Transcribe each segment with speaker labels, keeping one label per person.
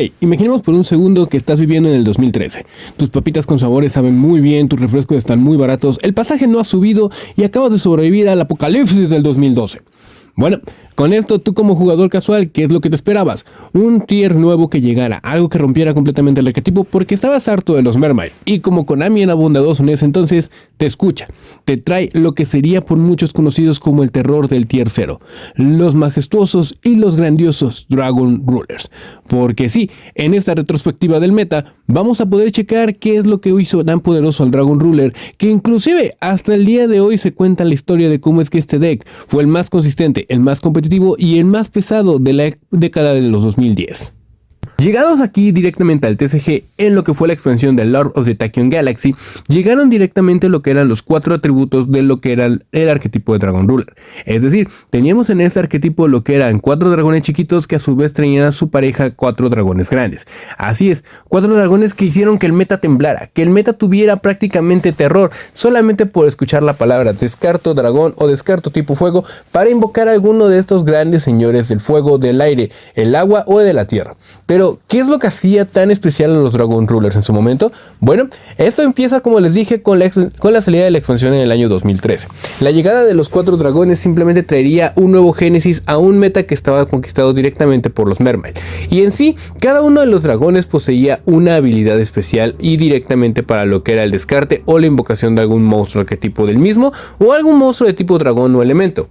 Speaker 1: Hey, imaginemos por un segundo que estás viviendo en el 2013. Tus papitas con sabores saben muy bien, tus refrescos están muy baratos, el pasaje no ha subido y acabas de sobrevivir al apocalipsis del 2012. Bueno, con esto tú como jugador casual, ¿qué es lo que te esperabas? Un tier nuevo que llegara, algo que rompiera completamente el arquetipo porque estabas harto de los Mermaid. Y como Konami era bondadoso en ese entonces, te escucha, te trae lo que sería por muchos conocidos como el terror del tier 0, los majestuosos y los grandiosos Dragon Rulers. Porque sí, en esta retrospectiva del meta, vamos a poder checar qué es lo que hizo tan poderoso al Dragon Ruler, que inclusive hasta el día de hoy se cuenta la historia de cómo es que este deck fue el más consistente, el más competitivo y el más pesado de la década de los 2010. Llegados aquí directamente al TCG, en lo que fue la expansión de Lord of the Tachyon Galaxy, llegaron directamente lo que eran los 4 atributos de lo que era el arquetipo de Dragon Ruler. Es decir, teníamos en este arquetipo lo que eran 4 dragones chiquitos que a su vez traían a su pareja 4 dragones grandes. Así es, 4 dragones que hicieron que el meta temblara, que el meta tuviera prácticamente terror, solamente por escuchar la palabra descarto dragón o descarto tipo fuego para invocar a alguno de estos grandes señores del fuego, del aire, el agua o de la tierra. Pero, ¿qué es lo que hacía tan especial a los Dragon Rulers en su momento? Bueno, esto empieza, como les dije, con la salida de la expansión en el año 2013. La llegada de los 4 dragones simplemente traería un nuevo génesis a un meta que estaba conquistado directamente por los Mermaid. Y en sí, cada uno de los dragones poseía una habilidad especial y directamente para lo que era el descarte o la invocación de algún monstruo arquetipo del mismo o algún monstruo de tipo dragón o elemento.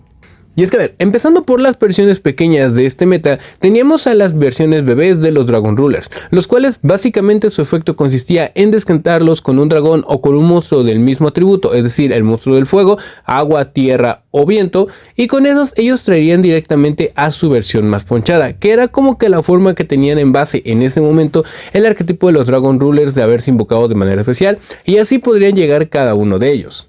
Speaker 1: Y es que a ver, empezando por las versiones pequeñas de este meta, teníamos a las versiones bebés de los Dragon Rulers, los cuales básicamente su efecto consistía en descartarlos con un dragón o con un monstruo del mismo atributo, es decir, el monstruo del fuego, agua, tierra o viento, y con esos ellos traerían directamente a su versión más ponchada, que era como que la forma que tenían en base en ese momento el arquetipo de los Dragon Rulers de haberse invocado de manera especial, y así podrían llegar cada uno de ellos.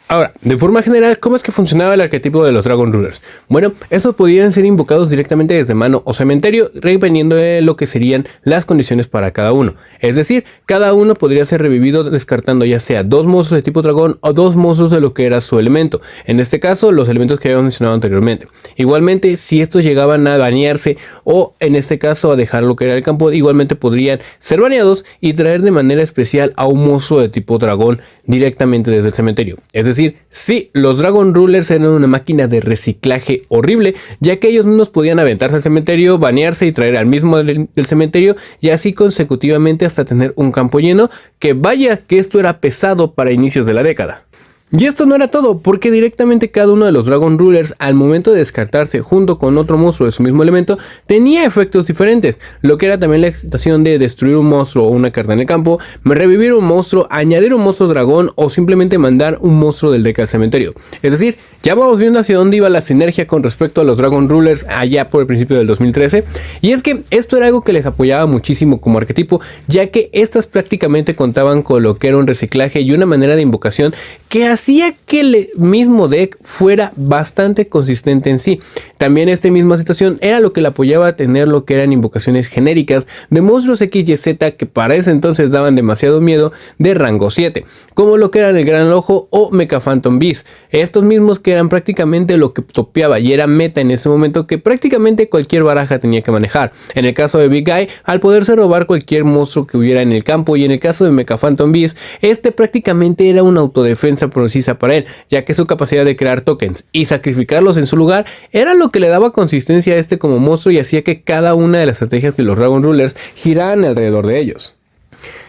Speaker 1: Ahora, de forma general, ¿cómo es que funcionaba el arquetipo de los Dragon Rulers? Bueno, estos podían ser invocados directamente desde mano o cementerio, dependiendo de lo que serían las condiciones para cada uno. Es decir, cada uno podría ser revivido descartando ya sea 2 monstruos de tipo dragón o 2 monstruos de lo que era su elemento. En este caso, los elementos que habíamos mencionado anteriormente. Igualmente, si estos llegaban a banearse o en este caso a dejar lo que era el campo, igualmente podrían ser baneados y traer de manera especial a un monstruo de tipo dragón directamente desde el cementerio. Es decir, sí, los Dragon Rulers eran una máquina de reciclaje horrible, ya que ellos mismos podían aventarse al cementerio, banearse y traer al mismo del cementerio, y así consecutivamente hasta tener un campo lleno, que vaya que esto era pesado para inicios de la década. Y esto no era todo, porque directamente cada uno de los Dragon Rulers al momento de descartarse junto con otro monstruo de su mismo elemento tenía efectos diferentes, lo que era también la excitación de destruir un monstruo o una carta en el campo, revivir un monstruo, añadir un monstruo dragón o simplemente mandar un monstruo del deck al cementerio. Es decir, ya vamos viendo hacia dónde iba la sinergia con respecto a los Dragon Rulers allá por el principio del 2013, y es que esto era algo que les apoyaba muchísimo como arquetipo, ya que estas prácticamente contaban con lo que era un reciclaje y una manera de invocación que hacía que el mismo deck fuera bastante consistente en sí. También esta misma situación era lo que le apoyaba a tener lo que eran invocaciones genéricas de monstruos XYZ que para ese entonces daban demasiado miedo de rango 7, como lo que eran el Gran Ojo o Mecha Phantom Beast. Estos mismos que eran prácticamente lo que topeaba y era meta en ese momento que prácticamente cualquier baraja tenía que manejar. En el caso de Big Guy, al poderse robar cualquier monstruo que hubiera en el campo, y en el caso de Mecha Phantom Beast, este prácticamente era una autodefensa precisa para él, ya que su capacidad de crear tokens y sacrificarlos en su lugar era lo que le daba consistencia a este como monstruo y hacía que cada una de las estrategias de los Dragon Rulers giraran alrededor de ellos.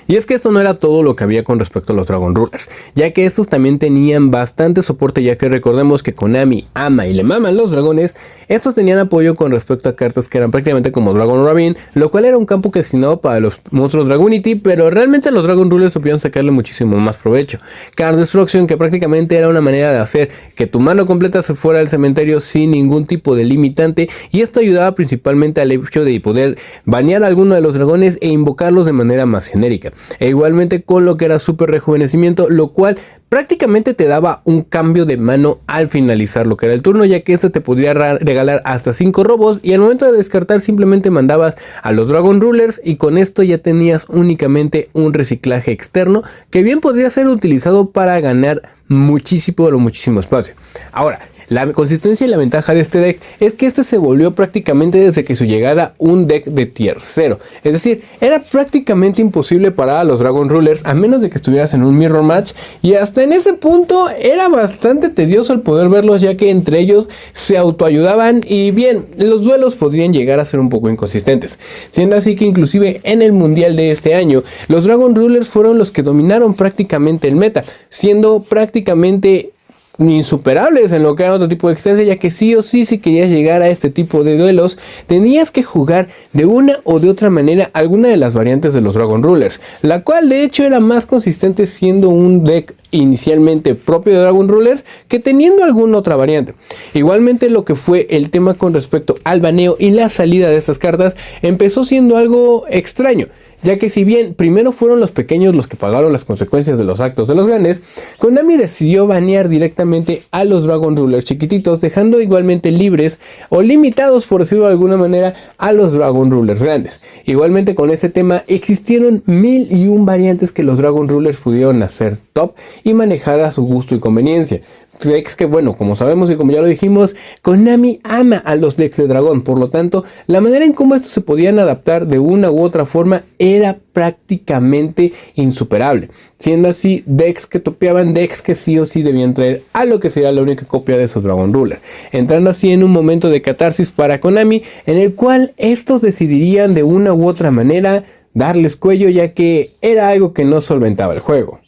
Speaker 1: Y es que esto no era todo lo que había con respecto a los Dragon Rulers, ya que estos también tenían bastante soporte, ya que recordemos que Konami ama y le maman los dragones. Estos tenían apoyo con respecto a cartas que eran prácticamente como Dragon Ravine, lo cual era un campo que destinado para los monstruos Dragonity, pero realmente los Dragon Rulers supieron sacarle muchísimo más provecho. Card Destruction, que prácticamente era una manera de hacer que tu mano completa se fuera al cementerio sin ningún tipo de limitante, y esto ayudaba principalmente al hecho de poder banear a alguno de los dragones e invocarlos de manera más genérica. E igualmente con lo que era Super Rejuvenecimiento, lo cual prácticamente te daba un cambio de mano al finalizar lo que era el turno, ya que este te podría regalar hasta 5 robos, y al momento de descartar simplemente mandabas a los Dragon Rulers y con esto ya tenías únicamente un reciclaje externo que bien podría ser utilizado para ganar muchísimo espacio. Ahora, La consistencia y la ventaja de este deck es que este se volvió prácticamente desde que su llegada un deck de tier 0. Es decir, era prácticamente imposible parar a los Dragon Rulers a menos de que estuvieras en un mirror match, y hasta en ese punto era bastante tedioso el poder verlos, ya que entre ellos se autoayudaban y bien, los duelos podrían llegar a ser un poco inconsistentes, siendo así que inclusive en el mundial de este año los Dragon Rulers fueron los que dominaron prácticamente el meta, siendo prácticamente insuperables en lo que era otro tipo de existencia, ya que sí o sí, si querías llegar a este tipo de duelos, tenías que jugar de una o de otra manera alguna de las variantes de los Dragon Rulers, la cual de hecho era más consistente siendo un deck inicialmente propio de Dragon Rulers que teniendo alguna otra variante. Igualmente, lo que fue el tema con respecto al baneo y la salida de estas cartas empezó siendo algo extraño, ya que si bien primero fueron los pequeños los que pagaron las consecuencias de los actos de los grandes, Konami decidió banear directamente a los Dragon Rulers chiquititos, dejando igualmente libres o limitados, por decirlo de alguna manera, a los Dragon Rulers grandes. Igualmente, con este tema existieron 1001 variantes que los Dragon Rulers pudieron hacer top y manejar a su gusto y conveniencia. Decks que, bueno, como sabemos y como ya lo dijimos, Konami ama a los decks de dragón, por lo tanto la manera en cómo estos se podían adaptar de una u otra forma era prácticamente insuperable, siendo así decks que topeaban, decks que sí o sí debían traer a lo que sería la única copia de su Dragon Ruler, entrando así en un momento de catarsis para Konami, en el cual estos decidirían de una u otra manera darles cuello, ya que era algo que no solventaba el juego.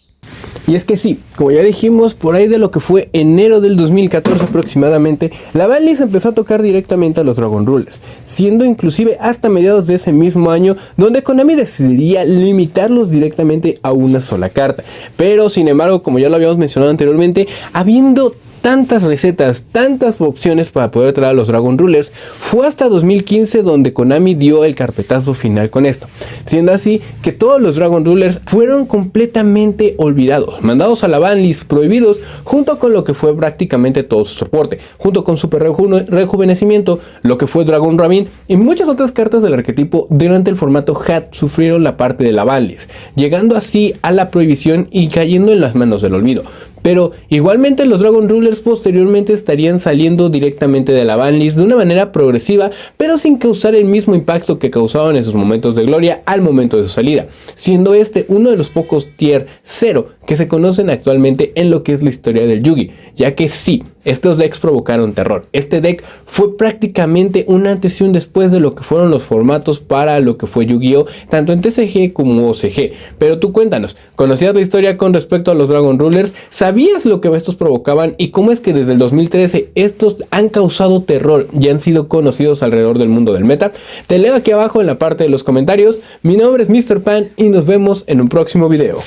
Speaker 1: Y es que sí, como ya dijimos, por ahí de lo que fue enero del 2014 aproximadamente, la banlist empezó a tocar directamente a los Dragon Rulers, siendo inclusive hasta mediados de ese mismo año donde Konami decidiría limitarlos directamente a una sola carta. Pero sin embargo, como ya lo habíamos mencionado anteriormente, habiendo tantas recetas, tantas opciones para poder traer a los Dragon Rulers, fue hasta 2015 donde Konami dio el carpetazo final con esto, siendo así que todos los Dragon Rulers fueron completamente olvidados, mandados a la banlist, prohibidos, junto con lo que fue prácticamente todo su soporte, junto con Super Rejuvenecimiento, lo que fue Dragon Ramin y muchas otras cartas del arquetipo durante el formato HAT sufrieron la parte de la banlist, llegando así a la prohibición y cayendo en las manos del olvido. Pero igualmente los Dragon Rulers posteriormente estarían saliendo directamente de la banlist de una manera progresiva, pero sin causar el mismo impacto que causaban en sus momentos de gloria al momento de su salida, siendo este uno de los pocos tier 0 que se conocen actualmente en lo que es la historia del Yu-Gi, ya que sí, estos decks provocaron terror. Este deck fue prácticamente un antes y un después de lo que fueron los formatos para lo que fue Yu-Gi-Oh, tanto en TCG como OCG. Pero tú cuéntanos, ¿conocías la historia con respecto a los Dragon Rulers? ¿Sabías lo que estos provocaban y cómo es que desde el 2013 estos han causado terror y han sido conocidos alrededor del mundo del meta? Te leo aquí abajo en la parte de los comentarios. Mi nombre es Mr. Pan y nos vemos en un próximo video.